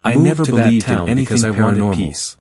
I never believed in anything paranormal. Peace.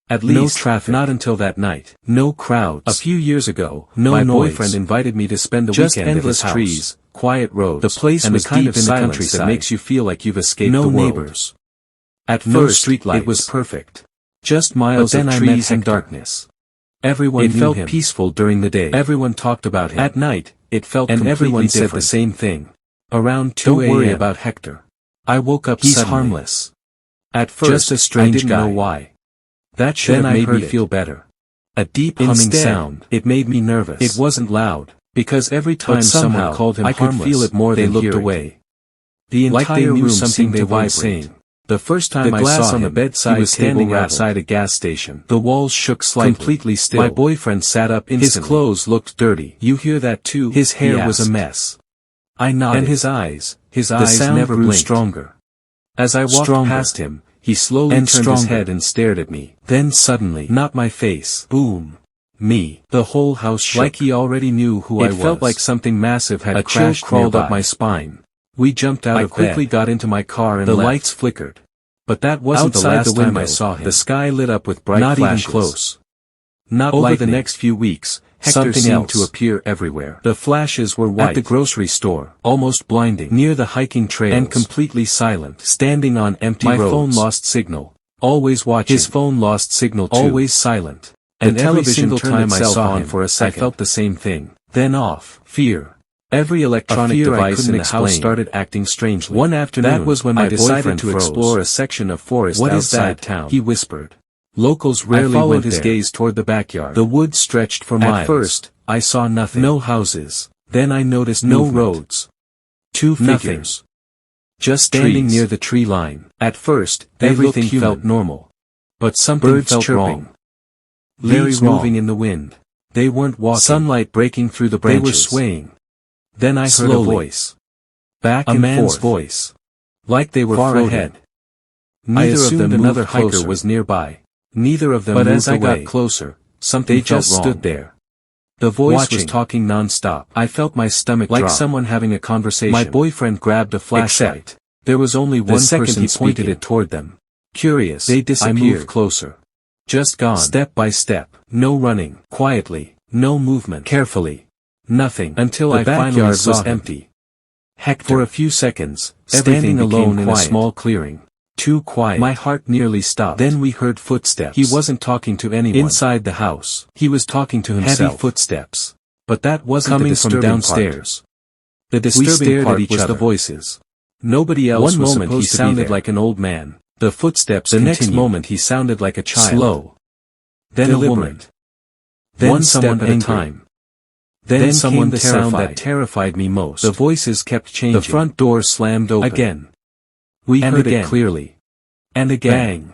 At least, no traffic. Not until that night. No crowds. A few years ago, my boyfriend invited me to spend the weekend at his house. Endless trees, quiet roads, the place and was the kind of silence that makes you feel like you've escaped the world. No neighbors. At first, streetlights. It was perfect. Just miles of trees and darkness. Everyone knew him. It felt peaceful during the day. Everyone talked about him. At night, it felt completely different. And everyone said the same thing. Around 2 a.m. Don't worry about Hector. I woke up suddenly. He's harmless. At first, just a strange guy. I didn't know why. That should have made me feel better. A deep humming sound. It made me nervous. It wasn't loud, because every time someone called him harmless, I could feel it more than looked away. The entire room seemed to vibrate. The first time I saw him, on the bedside he was standing outside a gas station. The walls shook slightly. Completely still. My boyfriend sat up instantly. His clothes looked dirty. You hear that too? His hair was a mess. I nodded. And his eyes never grew stronger. As I walked past him, he slowly turned his head and stared at me. Then suddenly, not my face. Boom. Me. The whole house shook. Like he already knew who I was. It felt like something massive had crashed crawled up my spine. We jumped out of bed. I quickly got into my car and the lights flickered. But that wasn't the last time I saw him. The sky lit up with bright flashes. Not even close. Not over the next few weeks, Hector seemed to appear everywhere. The flashes were white. At the grocery store, almost blinding. Near the hiking trails, and completely silent. Standing on empty roads. My phone lost signal. Always watching. His phone lost signal too. Always silent. And every single time I saw him for a second, I felt the same thing. Then off. Fear. Every electronic device in the house started acting strangely. One afternoon, that was when my boyfriend to explore a section of forest outside town. He whispered. Locals rarely followed his gaze toward the backyard. The woods stretched for miles. At first, I saw nothing. No houses. Then I noticed no roads. 2 figures. Just standing near the tree line. At first, everything felt normal. But something felt wrong. Leaves moving in the wind. They weren't walking. Sunlight breaking through the branches. They were swaying. Then I heard a voice. Back and forth. A man's voice. Like they were far ahead. Neither of them another hiker was nearby. Neither of them moved away. But as I got closer, something felt wrong. They just stood there. The voice was talking non-stop. I felt my stomach drop. Like someone having a conversation. My boyfriend grabbed a flashlight. There was only one person he pointed it toward them. Curious. They disappeared. I moved closer. Just gone. Step by step. No running. Quietly. No movement. Carefully. Nothing. Until I finally saw him. Empty. Hector. For a few seconds, standing alone in a small clearing. Too quiet. My heart nearly stopped. Then we heard footsteps. He wasn't talking to anyone. Inside the house. He was talking to himself. Heavy footsteps. But that wasn't coming from downstairs. The disturbing part was the voices. Nobody else was supposed to be there. One moment he sounded like an old man. The footsteps continued. The next moment he sounded like a child. Slow. Then a woman. Then one step at a time. Then someone the sound that terrified me most. The voices kept changing. The front door slammed open. Again. We heard it clearly. And again. Bang.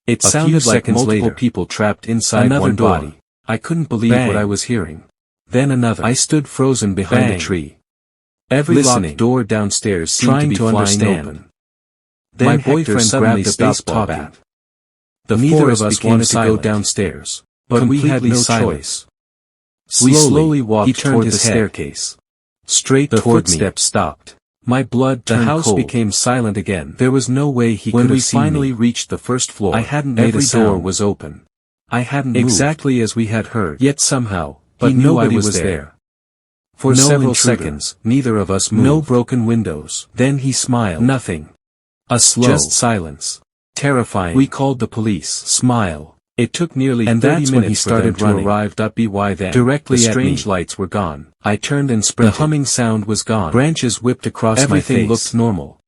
It sounded like multiple people trapped inside one body. I couldn't believe what I was hearing. Then another. I stood frozen behind a tree. Every locked door downstairs seemed to be flying open. Then my boyfriend grabbed a baseball bat. The four of us wanted to go downstairs, but we had no choice. We slowly walked toward the staircase. Straight toward me. The footsteps stopped. My blood turned cold. The house became silent again. There was no way he could have seen me. When we finally reached the first floor, I hadn't made a sound. Every door was open. I hadn't moved. Exactly as we had heard. Yet somehow, but nobody was there. For several seconds, neither of us moved. No broken windows. Then he smiled. Nothing. A slow. Just silence. Terrifying. We called the police. Smile. It took nearly 30 minutes he started to arrive. By then, directly the strange lights were gone. I turned and sprinted. The humming sound was gone. Branches whipped across my face. Everything looked normal.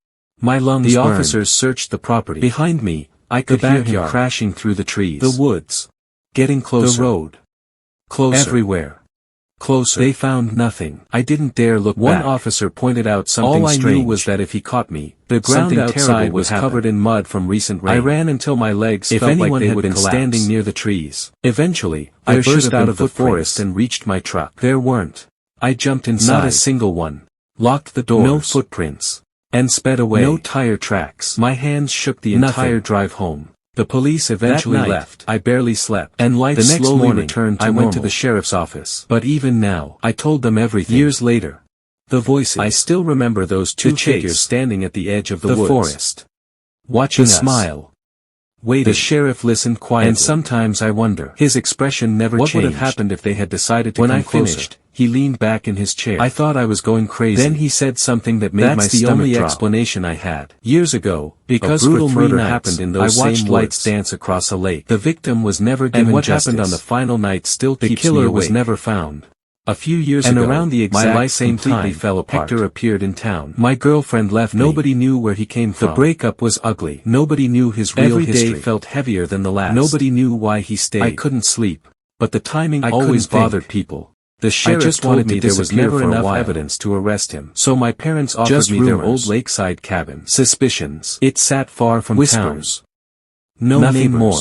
My lungs burned. The officers searched the property. Behind me, I could hear him crashing through the trees. The woods. Getting closer. The road. Closer. Everywhere. Closer. They found nothing. I didn't dare look back. One officer pointed out something strange. All I knew was that if he caught me, the ground outside was covered in mud from recent rain. I ran until my legs felt like they had been standing near the trees. Eventually, I burst out of the forest and reached my truck. There weren't. I jumped inside. Not a single one. Locked the doors. No footprints. And sped away. No tire tracks. My hands shook the entire drive home. The police eventually left. I barely slept. And life slowly returned to normal. I went to the sheriff's office. But even now, I told them everything. Years later. The voices. I still remember those two figures standing at the edge of the woods. Forest. watching us. Smile. Waiting. The sheriff listened quietly. And sometimes I wonder. His expression never changed. What would have happened if they had decided to come closer? When I finished, he leaned back in his chair. I thought I was going crazy. Then he said something that made my stomach drop. That's the only explanation I had. Years ago, because a brutal murder happened in those same woods, I watched lights dance across a lake. The victim was never given justice. And what happened on the final night still keeps me awake. The killer was never found. A few years ago, around the exact same time, fell apart. Hector appeared in town. My girlfriend left me. Nobody knew where he came from. The breakup was ugly. Nobody knew his real history. Every day felt heavier than the last. Nobody knew why he stayed. I couldn't sleep. But the timing always bothered people. The sheriff just told me there was never enough evidence to arrest him. So my parents offered me their old lakeside cabin. Suspicions. It sat far from whispers. No nothing more.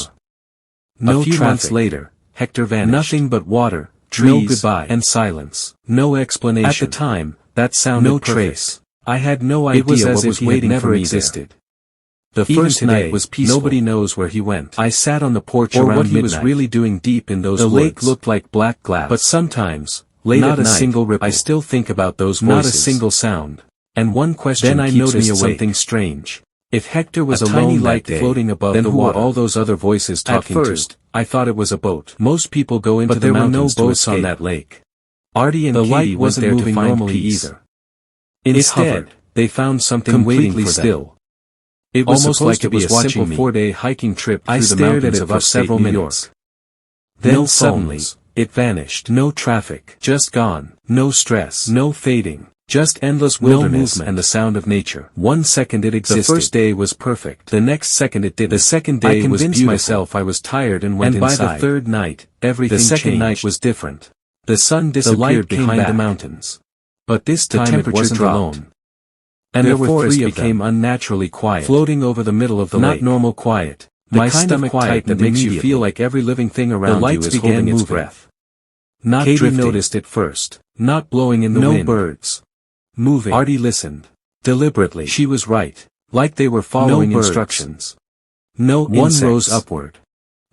No. A few months later, Hector vanished. Nothing but water. Trees, no goodbye, and silence. No explanation. At the time, that sounded no trace. I had no idea. It was as if he never existed. The first night was peaceful. Nobody knows where he went. I sat on the porch around midnight. What he was really doing deep in those woods. The lake looked like black glass. But sometimes, late at night, not a single ripple. I still think about those voices. Not a single sound. And one question then keeps me awake. Something strange. If Hector was a tiny light floating above the water, then who were all those other voices talking to? At first, I thought it was a boat. Most people go into the mountains to escape. But there were no boats on that lake. Artie and Katie wasn't moving normally either. Instead, they found something waiting for them. It was almost like it was a simple 4-day hiking trip through the mountains of upstate New York. Then suddenly, it vanished. No traffic. Just gone. No stress. No fading. Just endless wilderness and the sound of nature. 1 second it existed. The first day was perfect. The next second it didn't. The second day was beautiful. I convinced myself I was tired and went inside. And by the third night, everything changed. The second night was different. The sun disappeared behind the mountains. But this time it wasn't alone. And the forest became unnaturally quiet. Floating over the middle of the lake. Not normal quiet. My stomach quiet that makes you feel like every living thing around you is holding its breath. Not Katie noticed it first. Not blowing in the wind. No birds. Moving. Artie listened. Deliberately. She was right. Like they were following instructions. No insects. One rose upward.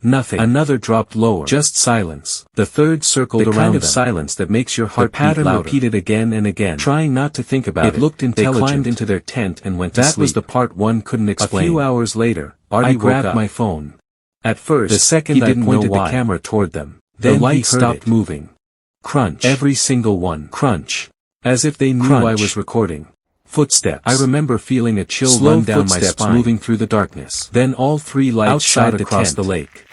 Nothing. Another dropped lower. Just silence. The third circled around them. The kind of silence that makes your heart beat louder. The pattern repeated again and again. Trying not to think about it. It looked intelligent. They climbed into their tent and went to sleep. That was the part one couldn't explain. A few hours later, Artie grabbed my phone. At first, the second he didn't pointed the camera toward them. Then the light stopped moving. Crunch. Every single one. Crunch. As if they knew I was recording. Footsteps. I remember feeling a chill run down my spine. Moving through the darkness. Then all three lights shot across the lake.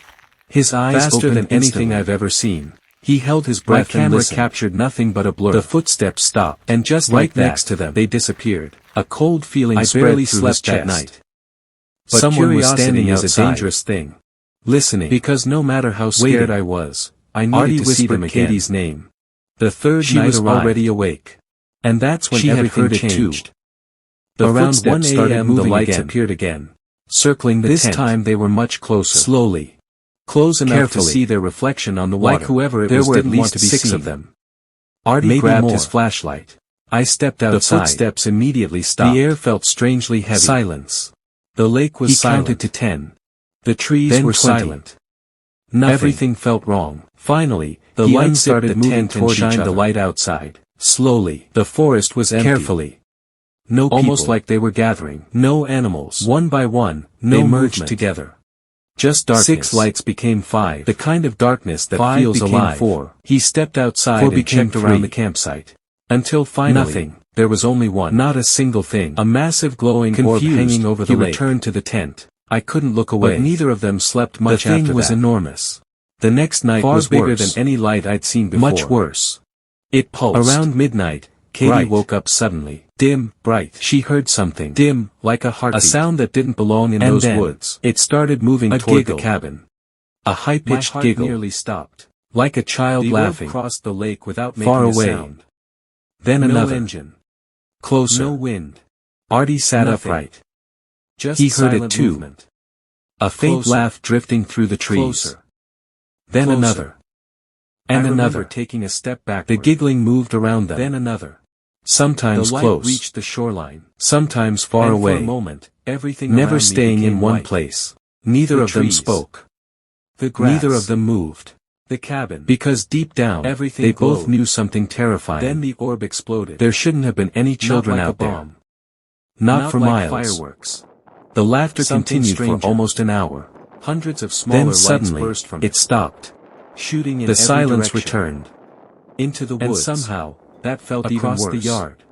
His eyes faster than anything I've ever seen. He held his breath and listened. My camera captured nothing but a blur. The footsteps stopped. And just right next to them, they disappeared. A cold feeling spread through his chest. I barely slept that night. But someone was standing outside. Is a dangerous thing. Listening. Because no matter how scared I was, I needed to see them again. Katie's name. The third night was already awake. And that's when everything changed. Around 1 a.m. the lights appeared again. Circling the tent. This time they were much closer. Slowly. Close enough to see their reflection on the water. Like whoever it was didn't want to be seen. 6 of them. Artie grabbed his flashlight. I stepped outside. The footsteps immediately stopped. The air felt strangely heavy. Silence. The lake was silent. He counted to 10. The trees were silent. Nothing. Everything felt wrong. Finally, the light started moving toward each other. Shined the light outside. Slowly. The forest was empty. Carefully. No people. Almost like they were gathering. No animals. One by one, they merged together. Just darkness. 6 lights became 5. The kind of darkness that feels alive. 4. He stepped outside and checked around the campsite. Until finally, nothing. There was only one. Not a single thing. A massive glowing orb hanging over the lake. He returned to the tent. I couldn't look away. But neither of them slept much after that. The thing was enormous. The next night was bigger than any light I'd seen before. Much worse. It pulsed. Around midnight, Katie woke up suddenly. Dim, bright. She heard something. Dim, like a heartbeat. A sound that didn't belong in those woods. It started moving toward the cabin. A high-pitched giggle. Nearly stopped. Like a child laughing. The orb crossed the lake without making a sound. Then another. No engine. Closer. No wind. Artie sat upright. Just he heard it too. Movement. A faint laugh drifting through the trees. Closer. Then another. And another. Taking a step back. The giggling moved around them. Then another. Sometimes close. The light reached the shoreline. Sometimes far away. For a moment, everything never staying in one place. Neither of them spoke. The grass. Neither of them moved. The cabin. Because deep down, everything they both knew something terrifying. Then the orb exploded. There shouldn't have been any children out there. Not for miles. Fireworks. The laughter continued for almost an hour. Hundreds of smaller lights burst from it stopped. Shooting in the silence returned. Into the woods. And somehow, that felt even worse. Across the yard.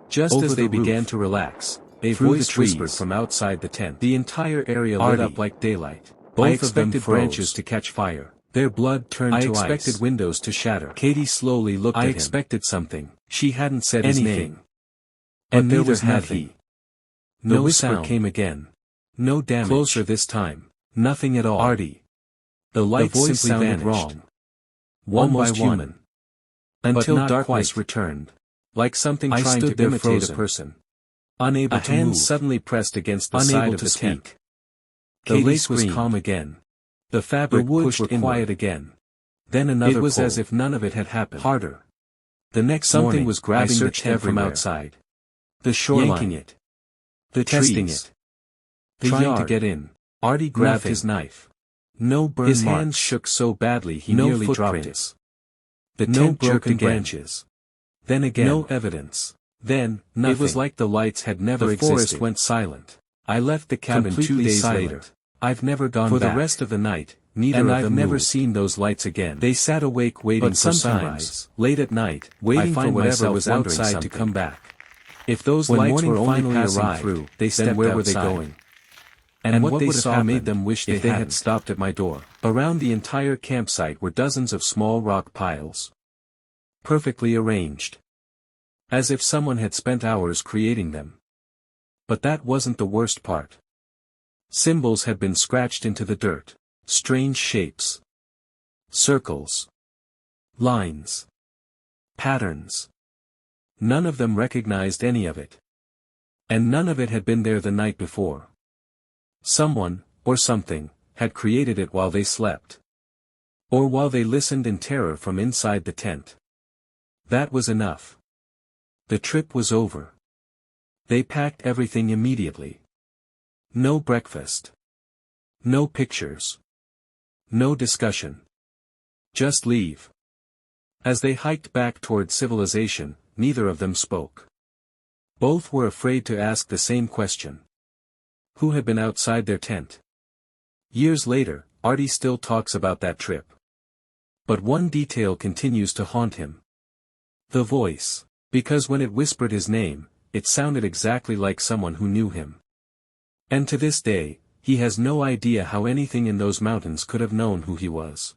Just as they began to relax, a voice whispered from outside the tent. The entire area lit up like daylight. Both of them froze. Branches to catch fire. Their blood turned to ice. I expected windows to shatter. Katie slowly looked at him. I expected something. She hadn't said anything. And there was nothing. No whisper came again. No damage. Closer this time. Nothing at all. Artie. The lights simply sounded wrong. One by one. Until darkness returned. Like something trying to imitate a person. Unable to move. A hand suddenly pressed against the side of the tent. The lake was calm again. The fabric pushed inward. Quiet again. Then another pull. It was as if none of it had happened. Harder. The next morning, something was grabbing the tent from outside. The shoreline. Yanking it. The testing it. Trying to get in. Artie grabbed his knife. No burn marks. His hands shook so badly he nearly dropped it. The tent jerked in branches. Then again. No evidence. Then, nothing. It was like the lights had never existed. The forest went silent. I left the cabin 2 days later. I've never gone back. For the rest of the night, neither of them moved. And I've never seen those lights again. They sat awake waiting for sunrise. Late at night, waiting for whatever was outside to come back. If those lights were only passing through, then where were they going? And what they saw made them wish they had stopped at my door. Around the entire campsite were dozens of small rock piles. Perfectly arranged. As if someone had spent hours creating them. But that wasn't the worst part. Symbols had been scratched into the dirt. Strange shapes. Circles. Lines. Patterns. None of them recognized any of it. And none of it had been there the night before. Someone, or something, had created it while they slept. Or while they listened in terror from inside the tent. That was enough. The trip was over. They packed everything immediately. No breakfast. No pictures. No discussion. Just leave. As they hiked back toward civilization, neither of them spoke. Both were afraid to ask the same question. Who had been outside their tent? Years later, Artie still talks about that trip. But one detail continues to haunt him. The voice. Because when it whispered his name, it sounded exactly like someone who knew him. And to this day, he has no idea how anything in those mountains could have known who he was.